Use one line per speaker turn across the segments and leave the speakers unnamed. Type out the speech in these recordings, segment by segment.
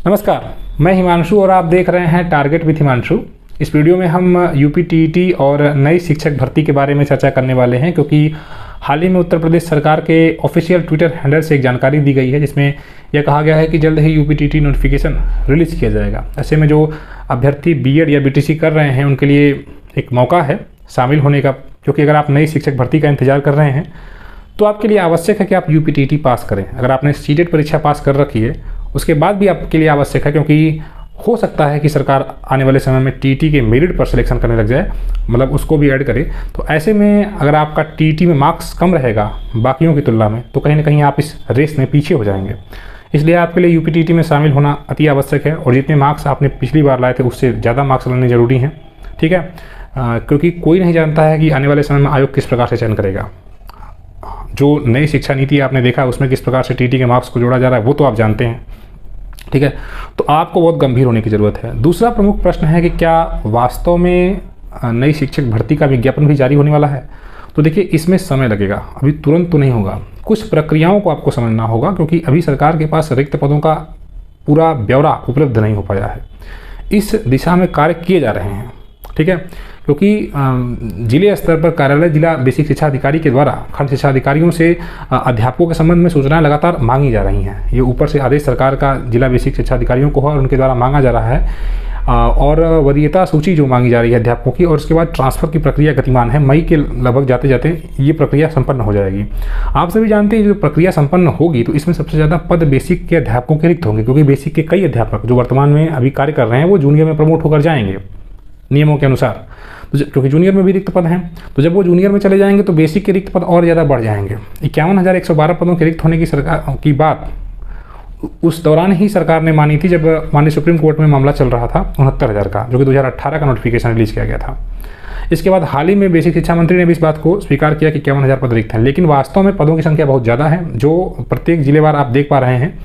नमस्कार, मैं हिमांशु और आप देख रहे हैं टारगेट विथ हिमांशु। इस वीडियो में हम यूपी टीईटी और नई शिक्षक भर्ती के बारे में चर्चा करने वाले हैं, क्योंकि हाल ही में उत्तर प्रदेश सरकार के ऑफिशियल ट्विटर हैंडल से एक जानकारी दी गई है जिसमें यह कहा गया है कि जल्द ही यूपी टीईटी नोटिफिकेशन रिलीज़ किया जाएगा। ऐसे में जो अभ्यर्थी बीएड या बीटीसी कर रहे हैं उनके लिए एक मौका है शामिल होने का, क्योंकि अगर आप नई शिक्षक भर्ती का इंतजार कर रहे हैं तो आपके लिए आवश्यक है कि आप यूपी टीईटी पास करें। अगर आपने सीटेट परीक्षा पास कर रखी है उसके बाद भी आपके लिए आवश्यक है, क्योंकि हो सकता है कि सरकार आने वाले समय में टीईटी के मेरिट पर सिलेक्शन करने लग जाए, मतलब उसको भी ऐड करे। तो ऐसे में अगर आपका टीईटी में मार्क्स कम रहेगा बाकियों की तुलना में, तो कहीं ना कहीं आप इस रेस में पीछे हो जाएंगे। इसलिए आपके लिए यूपी टीईटी में शामिल होना अति आवश्यक है, और जितने मार्क्स आपने पिछली बार लाए थे उससे ज़्यादा मार्क्स लाने जरूरी हैं, ठीक है। क्योंकि कोई नहीं जानता है कि आने वाले समय में आयोग किस प्रकार से चयन करेगा। जो नई शिक्षा नीति आपने देखा उसमें किस प्रकार से टीईटी के मार्क्स को जोड़ा जा रहा है वो तो आप जानते हैं, ठीक है। तो आपको बहुत गंभीर होने की ज़रूरत है। दूसरा प्रमुख प्रश्न है कि क्या वास्तव में नई शिक्षक भर्ती का विज्ञापन भी जारी होने वाला है। तो देखिए, इसमें समय लगेगा, अभी तुरंत तो नहीं होगा। कुछ प्रक्रियाओं को आपको समझना होगा, क्योंकि अभी सरकार के पास रिक्त पदों का पूरा ब्यौरा उपलब्ध नहीं हो पाया है। इस दिशा में कार्य किए जा रहे हैं, ठीक है, क्योंकि जिले स्तर पर कार्यालय जिला बेसिक शिक्षा अधिकारी के द्वारा खंड शिक्षा अधिकारियों से अध्यापकों के संबंध में सूचनाएं लगातार मांगी जा रही हैं। ये ऊपर से आदेश सरकार का जिला बेसिक शिक्षा अधिकारियों को है और उनके द्वारा मांगा जा रहा है। और वरीयता सूची जो मांगी जा रही है अध्यापकों की, और उसके बाद ट्रांसफ़र की प्रक्रिया गतिमान है। मई के लगभग जाते जाते ये प्रक्रिया संपन्न हो जाएगी। आप सभी जानते हैं जो प्रक्रिया संपन्न होगी तो इसमें सबसे ज़्यादा पद बेसिक के अध्यापकों के रिक्त होंगे, क्योंकि बेसिक के कई अध्यापक जो वर्तमान में अभी कार्य कर रहे हैं वो जूनियर में प्रमोट होकर जाएंगे नियमों के अनुसार, क्योंकि जूनियर में भी रिक्त पद हैं। तो जब वो जूनियर में चले जाएंगे तो बेसिक के रिक्त पद और ज़्यादा बढ़ जाएंगे। 51,112 पदों के रिक्त होने की सरकार की बात उस दौरान ही सरकार ने मानी थी जब माननीय सुप्रीम कोर्ट में मामला चल रहा था 69,000 का, जो कि 2018 का नोटिफिकेशन रिलीज़ किया गया था। इसके बाद हाल ही में बेसिक शिक्षा मंत्री ने भी इस बात को स्वीकार किया कि 51,000 पद रिक्त हैं, लेकिन वास्तव में पदों की संख्या बहुत ज़्यादा है। जो प्रत्येक जिलेवार आप देख पा रहे हैं,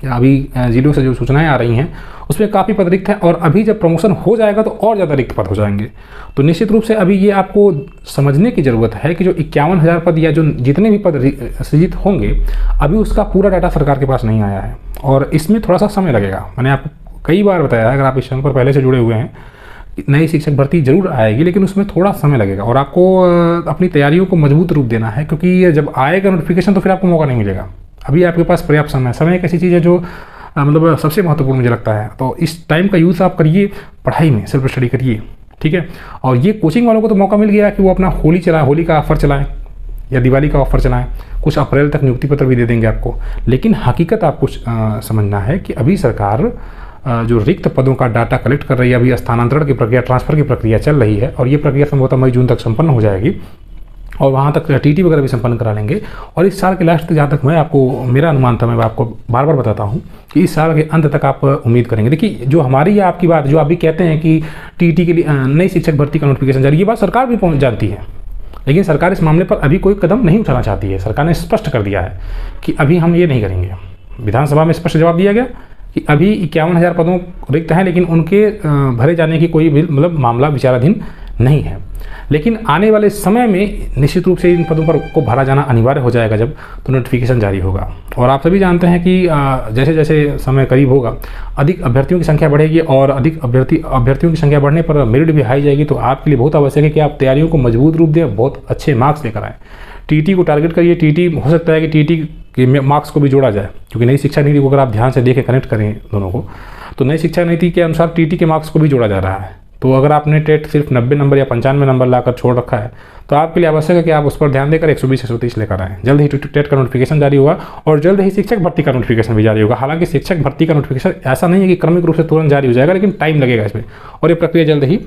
अभी जिलों से जो सूचनाएं आ रही हैं उसमें काफ़ी पद रिक्त हैं, और अभी जब प्रमोशन हो जाएगा तो और ज़्यादा रिक्त पद हो जाएंगे। तो निश्चित रूप से अभी ये आपको समझने की ज़रूरत है कि जो 51,000 पद या जो जितने भी पद सृजित होंगे, अभी उसका पूरा डाटा सरकार के पास नहीं आया है, और इसमें थोड़ा सा समय लगेगा। मैंने आपको कई बार बताया है, अगर आप इस चैनल पर पहले से जुड़े हुए हैं, नई शिक्षक भर्ती जरूर आएगी, लेकिन उसमें थोड़ा समय लगेगा, और आपको अपनी तैयारियों को मजबूत रूप देना है, क्योंकि जब आएगा नोटिफिकेशन तो फिर आपको मौका नहीं मिलेगा। अभी आपके पास पर्याप्त समय है। समय एक ऐसी चीज़ है जो मतलब सबसे महत्वपूर्ण मुझे लगता है। तो इस टाइम का यूज़ आप करिए, पढ़ाई में सेल्फ स्टडी करिए, ठीक है। और ये कोचिंग वालों को तो मौका मिल गया कि वो अपना होली का ऑफर चलाएं या दिवाली का ऑफर चलाएं, कुछ अप्रैल तक नियुक्ति पत्र भी दे देंगे आपको। लेकिन हकीकत आपको समझना है कि अभी सरकार जो रिक्त पदों का डाटा कलेक्ट कर रही है, अभी स्थानांतरण की प्रक्रिया, ट्रांसफ़र की प्रक्रिया चल रही है, और ये प्रक्रिया संभवतः मई जून तक संपन्न हो जाएगी, और वहाँ तक टीटी वगैरह भी संपन्न करा लेंगे। और इस साल के लास्ट तक, जहाँ तक मैं आपको मेरा अनुमान था, मैं आपको बार बार बताता हूँ कि इस साल के अंत तक आप उम्मीद करेंगे। देखिए, जो हमारी या आपकी बात, जो आप भी कहते हैं कि टीटी के लिए नई शिक्षक भर्ती का नोटिफिकेशन जारी, ये बात सरकार भी जानती है, लेकिन सरकार इस मामले पर अभी कोई कदम नहीं उठाना चाहती है। सरकार ने स्पष्ट कर दिया है कि अभी हम ये नहीं करेंगे। विधानसभा में स्पष्ट जवाब दिया गया कि अभी 51,000 पदों रिक्त हैं, लेकिन उनके भरे जाने की कोई भी मतलब मामला विचाराधीन नहीं है। लेकिन आने वाले समय में निश्चित रूप से इन पदों पर को भरा जाना अनिवार्य हो जाएगा जब तो नोटिफिकेशन जारी होगा। और आप सभी जानते हैं कि जैसे जैसे समय करीब होगा, अधिक अभ्यर्थियों की संख्या बढ़ेगी, और अधिक अभ्यर्थियों की संख्या बढ़ने पर मेरिट भी हाई जाएगी। तो आपके लिए बहुत आवश्यक है कि आप तैयारियों को मजबूत रूप दें, बहुत अच्छे मार्क्स लेकर आएँ। टीटी को टारगेट करिए। टीटी हो सकता है कि टीटी के मार्क्स को भी जोड़ा जाए, क्योंकि नई शिक्षा नीति को अगर आप ध्यान से देखें, कनेक्ट करें दोनों को, तो नई शिक्षा नीति के अनुसार टीटी के मार्क्स को भी जोड़ा जा रहा है। तो अगर आपने टेट सिर्फ 90 नंबर या 95 नंबर लाकर छोड़ रखा है, तो आपके लिए आवश्यक है कि आप उस पर ध्यान देकर 120-130 लेकर आएँ। जल्द ही टेट का नोटिफिकेशन जारी होगा, और जल्द ही शिक्षक भर्ती का नोटिफिकेशन भी जारी होगा। हालांकि शिक्षक भर्ती का नोटिफिकेशन ऐसा नहीं है कि क्रमिक रूप से तुरंत जारी हो जाएगा, लेकिन टाइम लगेगा इसमें, और ये प्रक्रिया जल्द ही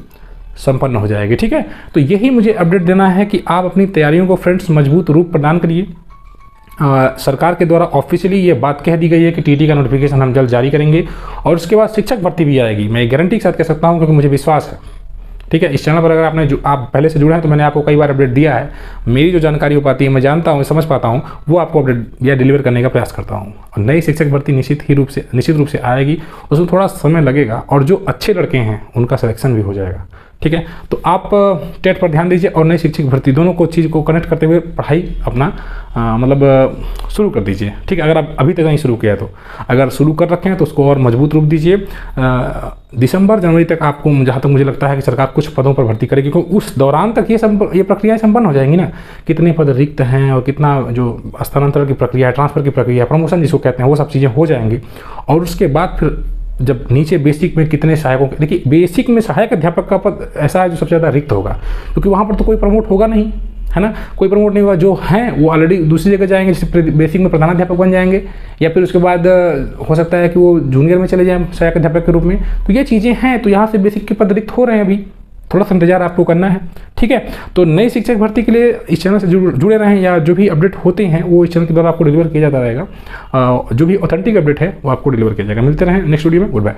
संपन्न हो जाएगी, ठीक है। तो यही मुझे अपडेट देना है कि आप अपनी तैयारियों को फ्रेंड्स मजबूत रूप प्रदान करिए। सरकार के द्वारा ऑफिशियली ये बात कह दी गई है कि टीटी का नोटिफिकेशन हम जल्द जारी करेंगे, और उसके बाद शिक्षक भर्ती भी आएगी। मैं गारंटी के साथ कह सकता हूँ, क्योंकि मुझे विश्वास है, ठीक है। इस चैनल पर अगर आप पहले से जुड़े हैं तो मैंने आपको कई बार अपडेट दिया है। मेरी जो जानकारी हो पाती है, मैं जानता हूँ, समझ पाता हूँ, वो आपको अपडेट या डिलीवर करने का प्रयास करता हूँ। और नई शिक्षक भर्ती निश्चित रूप से आएगी, उसमें थोड़ा समय लगेगा, और जो अच्छे लड़के हैं उनका सिलेक्शन भी हो जाएगा, ठीक है। तो आप टेट पर ध्यान दीजिए और नई शिक्षक भर्ती दोनों को चीज़ को कनेक्ट करते हुए पढ़ाई अपना मतलब शुरू कर दीजिए। ठीक है, अगर आप अभी तक नहीं शुरू किया तो, अगर शुरू कर रखे हैं तो उसको और मजबूत रूप दीजिए। दिसंबर जनवरी तक आपको, जहाँ तक मुझे लगता है कि सरकार कुछ पदों पर भर्ती करेगी, क्योंकि उस दौरान तक ये प्रक्रियाएं संपन्न हो जाएंगी ना। कितने पद रिक्त हैं और कितना जो स्थानांतरण की प्रक्रिया है, ट्रांसफ़र की प्रक्रिया, प्रमोशन जिसको कहते हैं, वो सब चीज़ें हो जाएंगी। और उसके बाद फिर जब नीचे बेसिक में कितने सहायकों, देखिए बेसिक में सहायक अध्यापक का पद ऐसा है जो सबसे ज़्यादा रिक्त होगा, क्योंकि वहाँ पर तो कोई प्रमोट होगा नहीं, है ना, कोई प्रमोट नहीं हुआ। जो हैं वो ऑलरेडी दूसरी जगह जाएंगे, जैसे बेसिक में प्रधानाध्यापक बन जाएंगे, या फिर उसके बाद हो सकता है कि वो जूनियर में चले जाएं सहायक अध्यापक के रूप में। तो ये चीज़ें हैं, तो यहाँ से बेसिक के पद रिक्त हो रहे हैं, अभी थोड़ा सा इंतजार आपको करना है। ठीक है, तो नई शिक्षक भर्ती के लिए इस चैनल से जुड़े रहें, या जो भी अपडेट होते हैं वो इस चैनल के द्वारा आपको डिलीवर किया जाता रहेगा। जो भी ऑथेंटिक अपडेट है वो आपको डिलीवर किया जाएगा। मिलते रहें नेक्स्ट वीडियो में। Good bye.